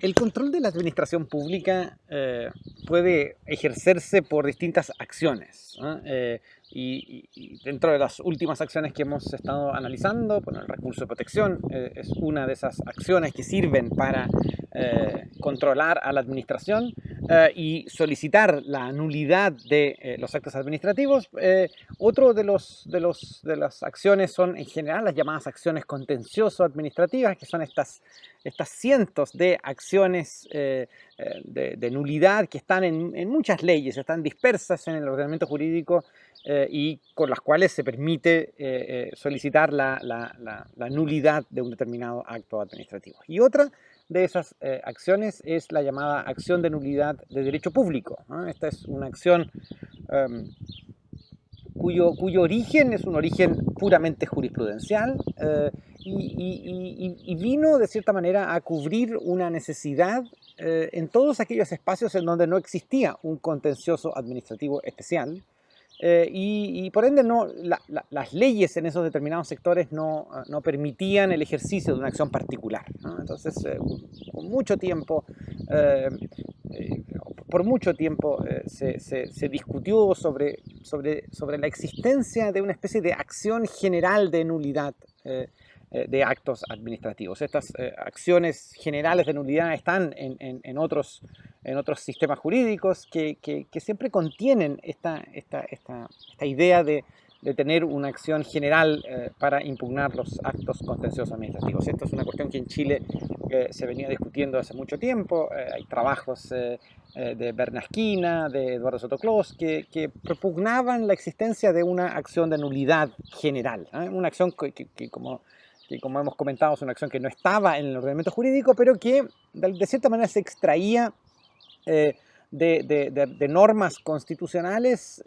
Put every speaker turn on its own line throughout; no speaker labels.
El control de la administración pública puede ejercerse por distintas acciones, ¿no? Y dentro de las últimas acciones que hemos estado analizando, bueno, el recurso de protección es una de esas acciones que sirven para controlar a la administración y solicitar la nulidad de los actos administrativos. Otro de las acciones son en general las llamadas acciones contencioso-administrativas, que son estas cientos de acciones de nulidad que están en muchas leyes, están dispersas en el ordenamiento jurídico y con las cuales se permite solicitar la nulidad de un determinado acto administrativo. Y otra de esas acciones es la llamada acción de nulidad de derecho público, ¿no? Esta es una acción cuyo origen es un origen puramente jurisprudencial y vino de cierta manera a cubrir una necesidad en todos aquellos espacios en donde no existía un contencioso administrativo especial. Y por ende las leyes en esos determinados sectores no permitían el ejercicio de una acción particular, ¿no? Entonces, con mucho tiempo, por mucho tiempo se discutió sobre la existencia de una especie de acción general de nulidad de actos administrativos. Estas acciones generales de nulidad están en otros sistemas jurídicos que siempre contienen esta idea de tener una acción general para impugnar los actos contenciosos administrativos. Esto es una cuestión que en Chile se venía discutiendo hace mucho tiempo. Hay trabajos de Bernasquina, de Eduardo Sotoclós, que propugnaban la existencia de una acción de nulidad general, ¿eh? Una acción que como hemos comentado, es una acción que no estaba en el ordenamiento jurídico, pero que de cierta manera se extraía de normas constitucionales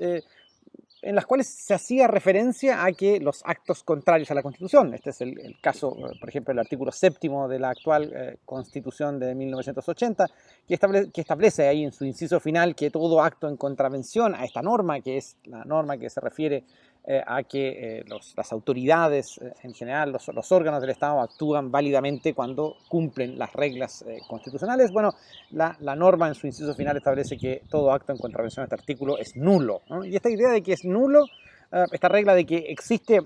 en las cuales se hacía referencia a que los actos contrarios a la Constitución, este es el caso, por ejemplo, el artículo 7º de la actual Constitución de 1980, que establece ahí en su inciso final que todo acto en contravención a esta norma, que es la norma que se refiere a que las autoridades en general, los órganos del Estado actúan válidamente cuando cumplen las reglas constitucionales. Bueno, la norma en su inciso final establece que todo acto en contravención a este artículo es nulo, ¿no? Y esta idea de que es nulo, esta regla de que existe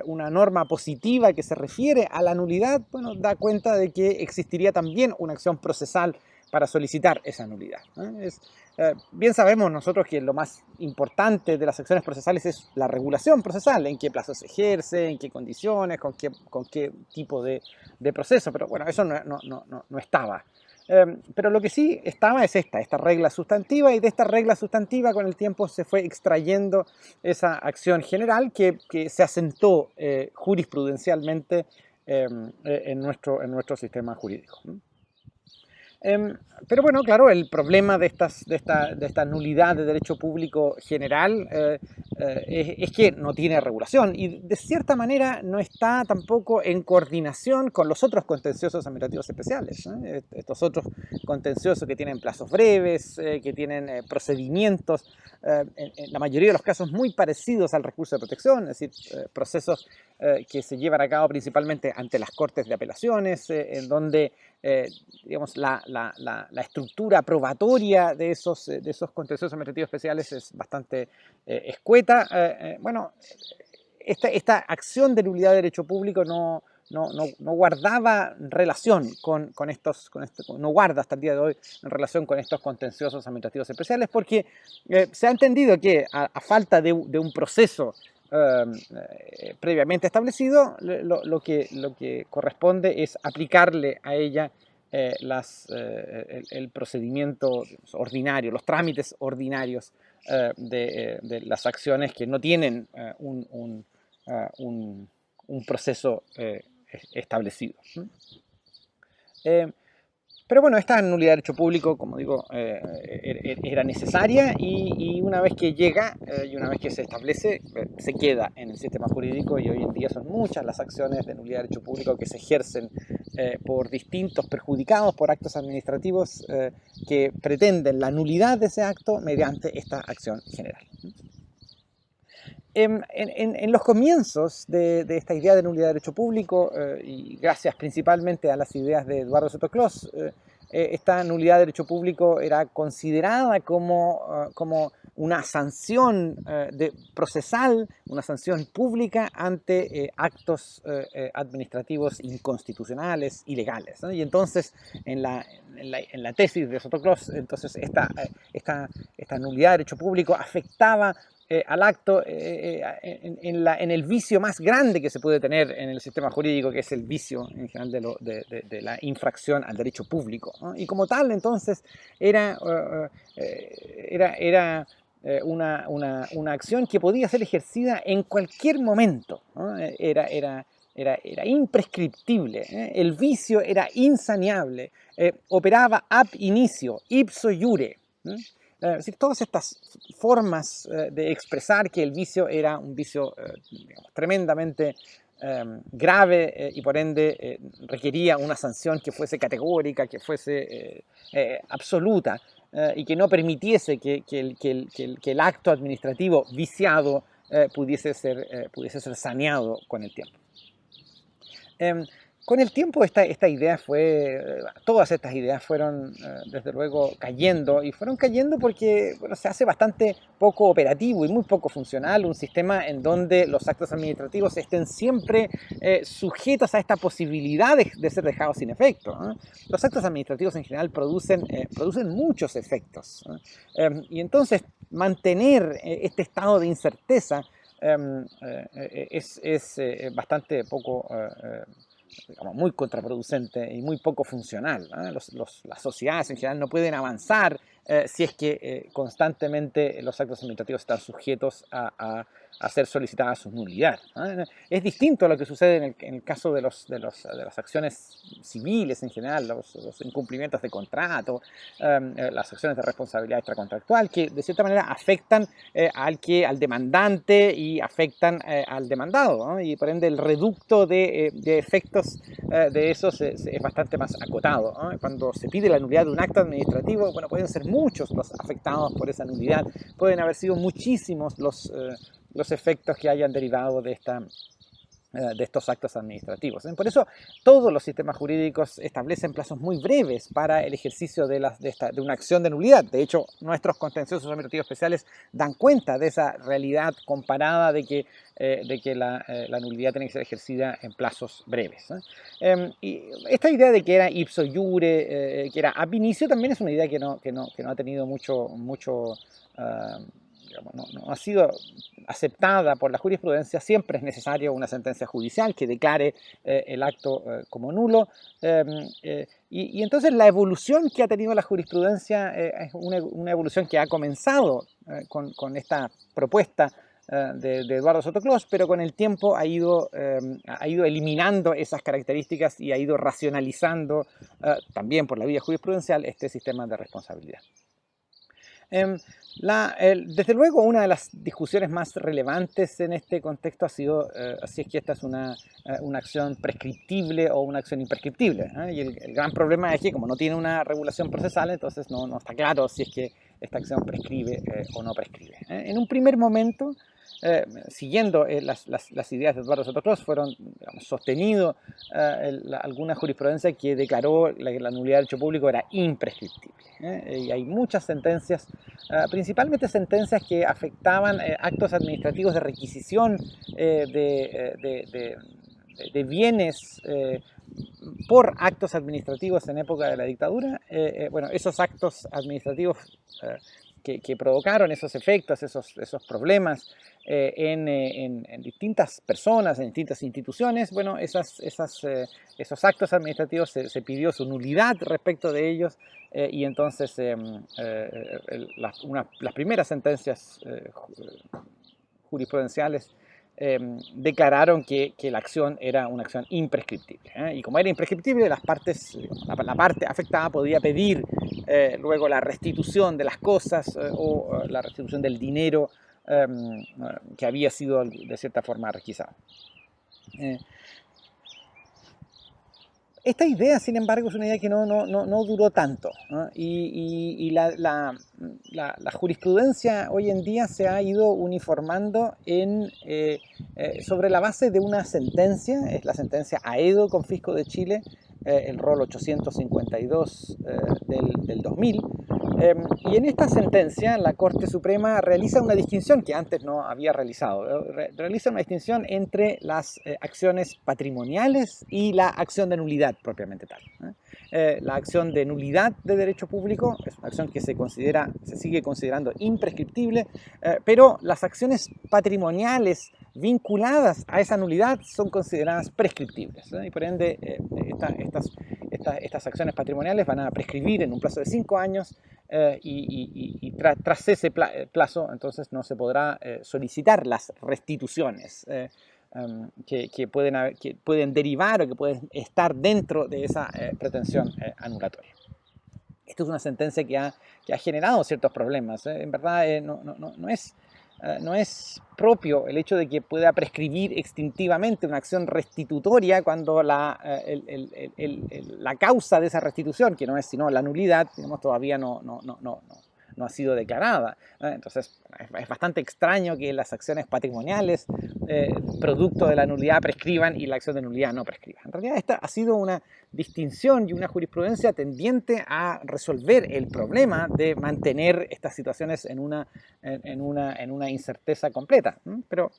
una norma positiva que se refiere a la nulidad, bueno, da cuenta de que existiría también una acción procesal para solicitar esa nulidad, ¿no? Bien sabemos nosotros que lo más importante de las acciones procesales es la regulación procesal, en qué plazo se ejerce, en qué condiciones, con qué tipo de proceso, pero bueno, eso no estaba. Pero lo que sí estaba es esta regla sustantiva, y de esta regla sustantiva con el tiempo se fue extrayendo esa acción general que se asentó jurisprudencialmente en nuestro sistema jurídico. Pero bueno, claro, el problema de esta nulidad de derecho público general es que no tiene regulación y de cierta manera no está tampoco en coordinación con los otros contenciosos administrativos especiales, ¿eh? Estos otros contenciosos que tienen plazos breves, que tienen procedimientos, en la mayoría de los casos muy parecidos al recurso de protección, es decir, procesos que se llevan a cabo principalmente ante las cortes de apelaciones, en donde digamos, la estructura probatoria de esos contenciosos administrativos especiales es bastante escueta. Bueno, esta acción de nulidad de derecho público no guardaba relación no guarda hasta el día de hoy en relación con estos contenciosos administrativos especiales, porque se ha entendido que a falta de un proceso previamente establecido, lo que corresponde es aplicarle a ella el procedimiento ordinario, los trámites ordinarios de las acciones que no tienen un proceso establecido. Pero bueno, esta nulidad de derecho público, como digo, era necesaria y una vez que llega y una vez que se establece, se queda en el sistema jurídico, y hoy en día son muchas las acciones de nulidad de derecho público que se ejercen por distintos perjudicados por actos administrativos que pretenden la nulidad de ese acto mediante esta acción general. En los comienzos de esta idea de nulidad de derecho público, y gracias principalmente a las ideas de Eduardo Sotoclós, esta nulidad de derecho público era considerada como una sanción procesal, una sanción pública ante actos administrativos inconstitucionales, ilegales, ¿no? Y entonces, en la tesis de Sotoclós, entonces esta nulidad de derecho público afectaba al acto en el vicio más grande que se puede tener en el sistema jurídico, que es el vicio en general de la infracción al derecho público, ¿no? Y como tal, entonces, era una acción que podía ser ejercida en cualquier momento, ¿no? Era imprescriptible, ¿eh? El vicio era insaneable, operaba ab inicio, ipso iure, ¿eh? Es decir, todas estas formas de expresar que el vicio era un vicio digamos, tremendamente grave y por ende requería una sanción que fuese categórica, que fuese absoluta y que no permitiese que el acto administrativo viciado pudiese ser saneado con el tiempo. Con el tiempo esta idea todas estas ideas fueron desde luego cayendo, y fueron cayendo porque bueno, se hace bastante poco operativo y muy poco funcional un sistema en donde los actos administrativos estén siempre sujetos a esta posibilidad de ser dejados sin efecto, ¿no? Los actos administrativos en general producen muchos efectos, ¿no? Y entonces mantener este estado de incerteza es bastante poco digamos, muy contraproducente y muy poco funcional, ¿no? Las sociedades en general no pueden avanzar si es que constantemente los actos administrativos están sujetos a ser solicitadas su nulidad, ¿no? Es distinto a lo que sucede en el caso de las acciones civiles en general, los incumplimientos de contrato, las acciones de responsabilidad extracontractual, que de cierta manera afectan al demandante y afectan al demandado, ¿no? Y por ende el reducto de efectos de eso es bastante más acotado, ¿no? Cuando se pide la nulidad de un acto administrativo, bueno, pueden ser muchos los afectados por esa nulidad, pueden haber sido muchísimos los efectos que hayan derivado de estos actos administrativos. Por eso todos los sistemas jurídicos establecen plazos muy breves para el ejercicio de una acción de nulidad. De hecho, nuestros contenciosos administrativos especiales dan cuenta de esa realidad comparada de que la nulidad tiene que ser ejercida en plazos breves, ¿eh? Y esta idea de que era ipso iure, que era ab inicio, también es una idea que no ha tenido mucho digamos, no ha sido aceptada por la jurisprudencia. Siempre es necesaria una sentencia judicial que declare el acto como nulo. Y entonces la evolución que ha tenido la jurisprudencia es una evolución que ha comenzado con esta propuesta de Eduardo Sotoclós, pero con el tiempo ha ido eliminando esas características y ha ido racionalizando también por la vía jurisprudencial este sistema de responsabilidad. Desde luego, una de las discusiones más relevantes en este contexto ha sido si es que esta es una acción prescriptible o una acción imprescriptible, ¿eh? Y el gran problema es que como no tiene una regulación procesal, entonces no está claro si es que esta acción prescribe o no prescribe, ¿eh? En un primer momento, siguiendo las ideas de Eduardo Sotoclós, fueron digamos, sostenido alguna jurisprudencia que declaró la nulidad del derecho público era imprescriptible, ¿eh? Y hay muchas sentencias, principalmente sentencias que afectaban actos administrativos de requisición de bienes por actos administrativos en época de la dictadura. Bueno, esos actos administrativos que provocaron esos efectos, esos problemas en distintas personas, en distintas instituciones, bueno, esos actos administrativos se pidió su nulidad respecto de ellos y entonces las primeras sentencias jurisprudenciales declararon que la acción era una acción imprescriptible, ¿eh? Y como era imprescriptible, la parte afectada podía pedir luego la restitución de las cosas o la restitución del dinero que había sido de cierta forma requisado. Esta idea, sin embargo, es una idea que no duró tanto, ¿no? Y la jurisprudencia hoy en día se ha ido uniformando sobre la base de una sentencia, es la sentencia Aedo Confisco de Chile, el rol 852 del 2000. Y en esta sentencia la Corte Suprema realiza una distinción que antes no había realizado. Realiza una distinción entre las acciones patrimoniales y la acción de nulidad propiamente tal. La acción de nulidad de derecho público es una acción que se sigue considerando imprescriptible, pero las acciones patrimoniales vinculadas a esa nulidad son consideradas prescriptibles, y por ende estas acciones patrimoniales van a prescribir en un plazo de 5 años, y tras ese plazo entonces no se podrá solicitar las restituciones que pueden derivar o que pueden estar dentro de esa pretensión anulatoria. Esto es una sentencia que ha generado ciertos problemas. En verdad no es propio el hecho de que pueda prescribir extintivamente una acción restitutoria cuando la causa de esa restitución, que no es sino la nulidad, digamos, todavía no ha sido declarada. Entonces es bastante extraño que las acciones patrimoniales producto de la nulidad prescriban y la acción de nulidad no prescriba. En realidad esta ha sido una distinción y una jurisprudencia tendiente a resolver el problema de mantener estas situaciones en una incerteza completa. Pero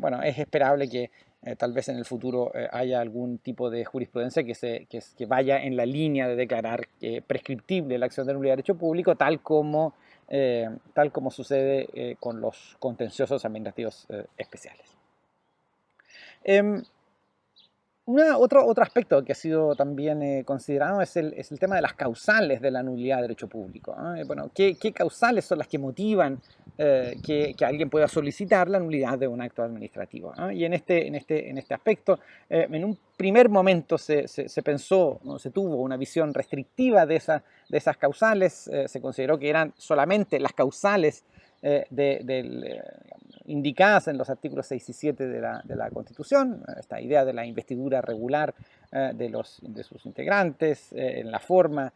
bueno, es esperable que tal vez en el futuro haya algún tipo de jurisprudencia que vaya en la línea de declarar prescriptible la acción de nulidad de derecho público, tal como sucede con los contenciosos administrativos especiales. Otro aspecto que ha sido también considerado es el tema de las causales de la nulidad de derecho público. Bueno, ¿qué causales son las que motivan que alguien pueda solicitar la nulidad de un acto administrativo? Y en este aspecto, en un primer momento se pensó, ¿no? Se tuvo una visión restrictiva de esas causales. Se consideró que eran solamente las causales indicadas en los artículos 6 y 7 de la Constitución, esta idea de la investidura regular de sus integrantes, en la forma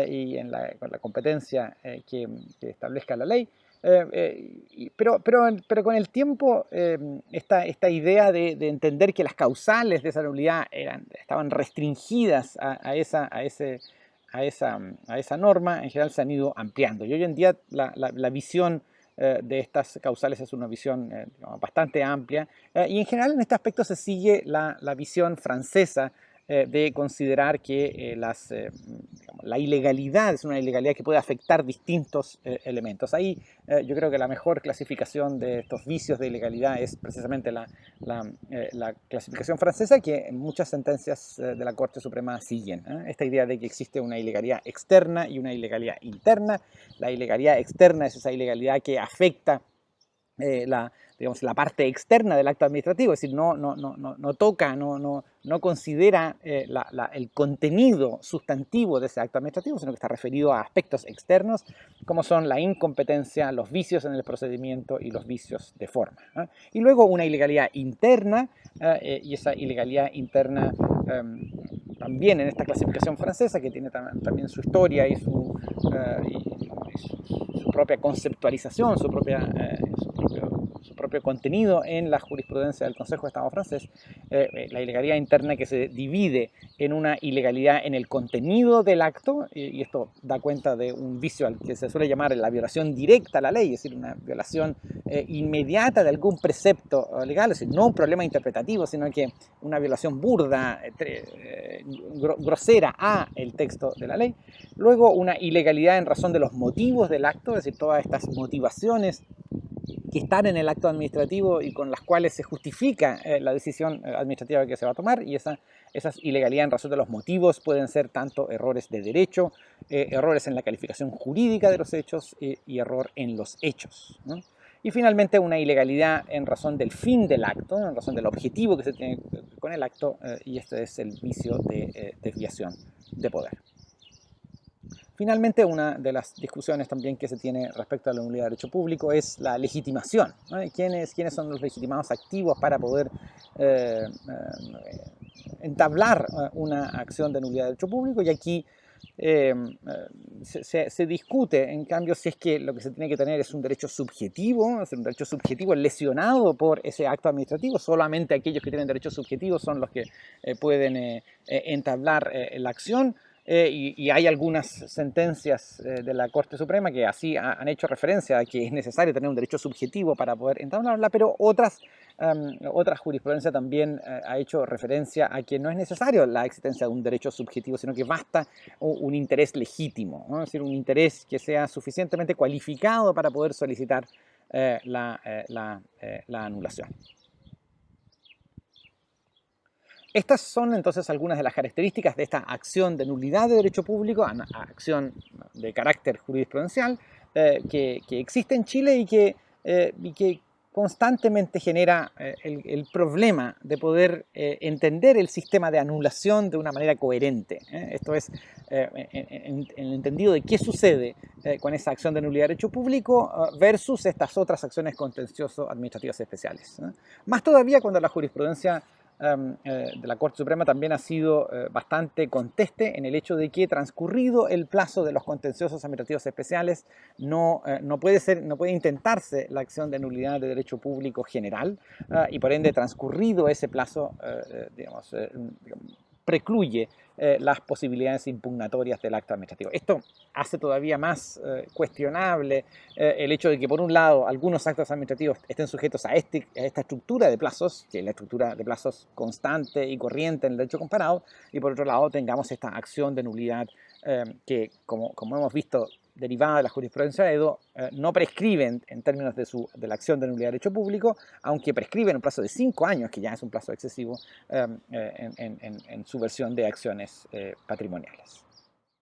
y con la competencia que establezca la ley. Pero con el tiempo esta idea de entender que las causales de esa nulidad estaban restringidas a esa norma, en general se han ido ampliando. Y hoy en día la visión de estas causales es una visión digamos, bastante amplia, y en general en este aspecto se sigue la visión francesa de considerar que la ilegalidad es una ilegalidad que puede afectar distintos elementos. Ahí yo creo que la mejor clasificación de estos vicios de ilegalidad es precisamente la clasificación francesa, que muchas sentencias de la Corte Suprema siguen. Esta idea de que existe una ilegalidad externa y una ilegalidad interna. La ilegalidad externa es esa ilegalidad que afecta la parte externa del acto administrativo, es decir, no toca, no considera el contenido sustantivo de ese acto administrativo, sino que está referido a aspectos externos, como son la incompetencia, los vicios en el procedimiento y los vicios de forma. Y luego una ilegalidad interna, y esa ilegalidad interna también en esta clasificación francesa, que tiene también su historia y su propia conceptualización, su propio contenido en la jurisprudencia del Consejo de Estado francés, la ilegalidad interna que se divide en una ilegalidad en el contenido del acto, y esto da cuenta de un vicio al que se suele llamar la violación directa a la ley, es decir, una violación inmediata de algún precepto legal, es decir, no un problema interpretativo, sino que una violación burda, grosera a el texto de la ley. Luego una ilegalidad en razón de los motivos del acto, es decir, todas estas motivaciones que están en el acto administrativo y con las cuales se justifica la decisión administrativa que se va a tomar, y esas ilegalidades en razón de los motivos pueden ser tanto errores de derecho, errores en la calificación jurídica de los hechos y error en los hechos, ¿no? Y finalmente una ilegalidad en razón del fin del acto, en razón del objetivo que se tiene con el acto, y este es el vicio de desviación de poder. Finalmente, una de las discusiones también que se tiene respecto a la nulidad de derecho público es la legitimación, ¿no? ¿Quiénes son los legitimados activos para poder entablar una acción de nulidad de derecho público? Y aquí Se discute, en cambio, si es que lo que se tiene que tener es un derecho subjetivo, es un derecho subjetivo lesionado por ese acto administrativo. Solamente aquellos que tienen derechos subjetivos son los que pueden entablar la acción. Y hay algunas sentencias de la Corte Suprema que así han hecho referencia a que es necesario tener un derecho subjetivo para poder entablarla, pero otra jurisprudencia también ha hecho referencia a que no es necesario la existencia de un derecho subjetivo, sino que basta un interés legítimo, ¿no? Es decir, un interés que sea suficientemente cualificado para poder solicitar la anulación. Estas son entonces algunas de las características de esta acción de nulidad de derecho público, acción de carácter jurisprudencial, que existe en Chile y que constantemente genera el problema de poder entender el sistema de anulación de una manera coherente. Esto es, en el entendido de qué sucede con esa acción de nulidad de derecho público versus estas otras acciones contencioso-administrativas especiales. Más todavía cuando la jurisprudencia de la Corte Suprema también ha sido bastante conteste en el hecho de que transcurrido el plazo de los contenciosos administrativos especiales no puede intentarse la acción de nulidad de derecho público general y por ende transcurrido ese plazo precluye las posibilidades impugnatorias del acto administrativo. Esto hace todavía más cuestionable el hecho de que, por un lado, algunos actos administrativos estén sujetos a esta estructura de plazos, que es la estructura de plazos constante y corriente en el derecho comparado, y por otro lado tengamos esta acción de nulidad que, como hemos visto, derivada de la jurisprudencia de Edo, no prescriben en términos de la acción de nulidad de derecho público, aunque prescriben un plazo de 5 años, que ya es un plazo excesivo, en su versión de acciones patrimoniales.